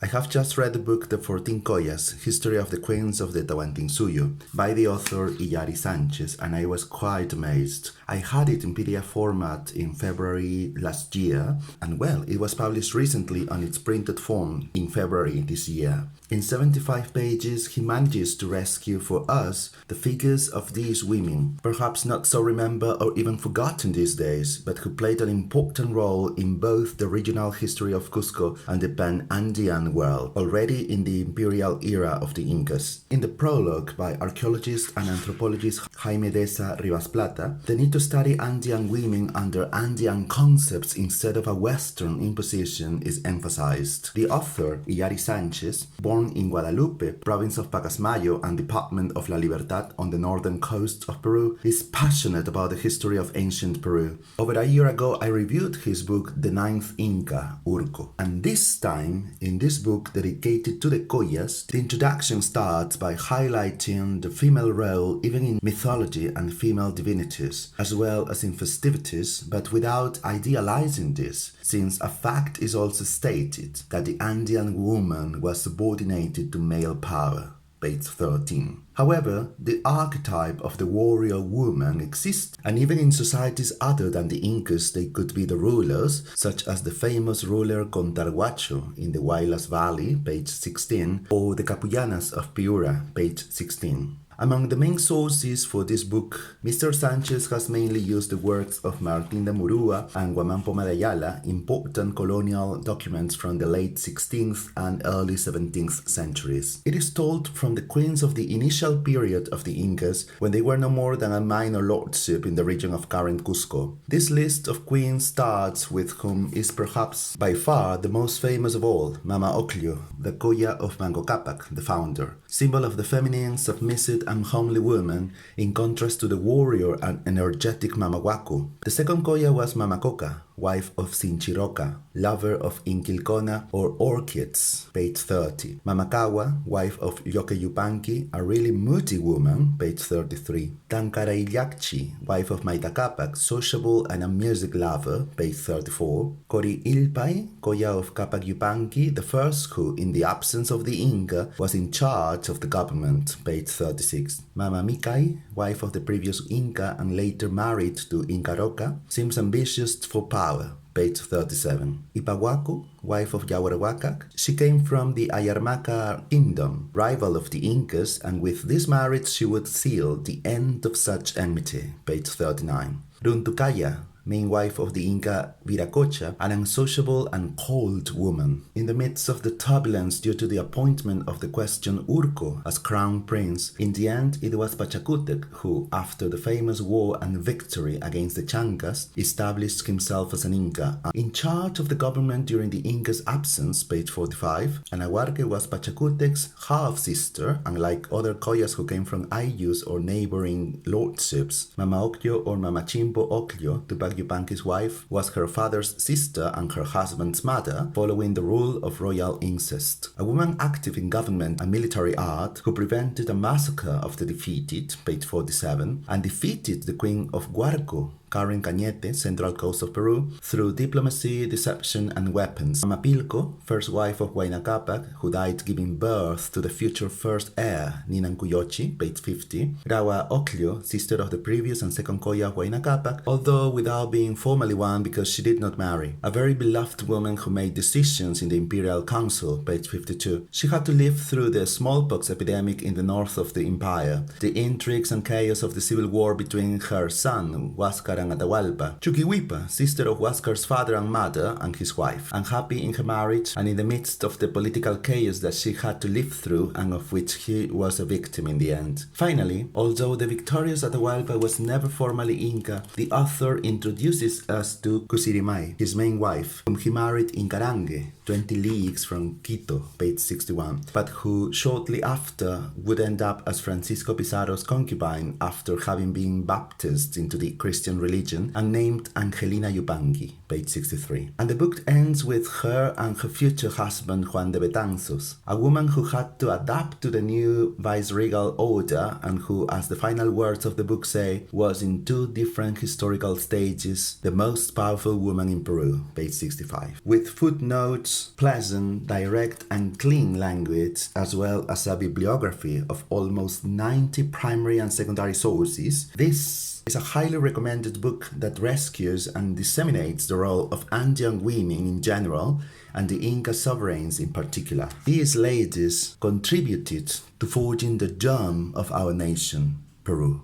I have just read the book The 14 Coyas, History of the Queens of the Tahuantinsuyo, by the author Iyari Sánchez, and I was quite amazed. I had it in PDF format in February last year, and well, it was published recently on its printed form in February this year. In 75 pages, he manages to rescue for us the figures of these women, perhaps not so remembered or even forgotten these days, but who played an important role in both the regional history of Cusco and the Pan-Andean world, already in the imperial era of the Incas. In the prologue by archaeologist and anthropologist Jaime Deza Rivas Plata, the need to study Andean women under Andean concepts instead of a Western imposition is emphasized. The author, Iyari Sánchez, born in Guadalupe, province of Pacasmayo and department of La Libertad on the northern coast of Peru, is passionate about the history of ancient Peru. Over a year ago, I reviewed his book The Ninth Inca, Urco, and this time, in this book dedicated to the Coyas, the introduction starts by highlighting the female role even in mythology and female divinities, as well as in festivities, but without idealizing this, since a fact is also stated that the Andean woman was subordinated to male power, page 13. However, the archetype of the warrior woman exists, and even in societies other than the Incas they could be the rulers, such as the famous ruler Contarguacho in the Huaylas Valley, page 16, or the Capullanas of Piura, page 16. Among the main sources for this book, Mr. Sánchez has mainly used the works of Martín de Murúa and Guamán Poma de Ayala, important colonial documents from the late 16th and early 17th centuries. It is told from the queens of the initial period of the Incas, when they were no more than a minor lordship in the region of current Cusco. This list of queens starts with whom is perhaps by far the most famous of all, Mama Ocllo, the Coya of Mango Cápac, the founder, symbol of the feminine, submissive and homely woman, in contrast to the warrior and energetic Mama Huacu. The second Coya was Mama Coca, wife of Sinchiroca, lover of Inquilcona or orchids, page 30. Mama Kawa, wife of Yoke Yupanqui, a really moody woman, page 33. Tankara Illakchi, wife of Maita Capac, sociable and a music lover, page 34. Cori Ilpai, Coya of Capac Yupanqui, the first who, in the absence of the Inca, was in charge of the government, page 36. Mama Mikai, wife of the previous Inca and later married to Inca Roca, seems ambitious for power, page 37. Ipahuacu, wife of Yahuarahuacac, she came from the Ayarmaca kingdom, rival of the Incas, and with this marriage she would seal the end of such enmity, page 39. Runtucaya, main wife of the Inca Viracocha, an unsociable and cold woman. In the midst of the turbulence due to the appointment of the questioned Urco as crown prince, in the end it was Pachacutec who, after the famous war and victory against the Chancas, established himself as an Inca, in charge of the government during the Inca's absence, page 45. Anahuarque was Pachacutec's half-sister, unlike other Coyas who came from Ayllus or neighboring lordships. Mama Ocllo or Mama Chimpo Ocllo, Tupac Yupanqui's wife, was her father's sister and her husband's mother, following the rule of royal incest. A woman active in government and military art who prevented a massacre of the defeated, page 47, and defeated the queen of Guarco, Karen Cañete, central coast of Peru, through diplomacy, deception, and weapons. Mama Pilco, first wife of Huayna Capac, who died giving birth to the future first heir, Ninan Cuyochi, page 50. Rawa Ocllo, sister of the previous and second Coya of Huayna Capac, although without being formally one because she did not marry. A very beloved woman who made decisions in the Imperial Council, page 52. She had to live through the smallpox epidemic in the north of the empire, the intrigues and chaos of the civil war between her son, Huáscar and Atahualpa. Chuquihuipa, sister of Huáscar's father and mother, and his wife, unhappy in her marriage and in the midst of the political chaos that she had to live through and of which he was a victim in the end. Finally, although the victorious Atahualpa was never formally Inca, the author introduces us to Cusirimay, his main wife, whom he married in Carangue, 20 leagues from Quito, page 61, but who shortly after would end up as Francisco Pizarro's concubine after having been baptized into the Christian religion religion, and named Angelina Yupanqui, page 63. And the book ends with her and her future husband Juan de Betanzos, a woman who had to adapt to the new viceregal order and who, as the final words of the book say, was in two different historical stages the most powerful woman in Peru, page 65. With footnotes, pleasant, direct and clean language, as well as a bibliography of almost 90 primary and secondary sources, this is a highly recommended book that rescues and disseminates the role of Andean women in general and the Inca sovereigns in particular. These ladies contributed to forging the germ of our nation, Peru.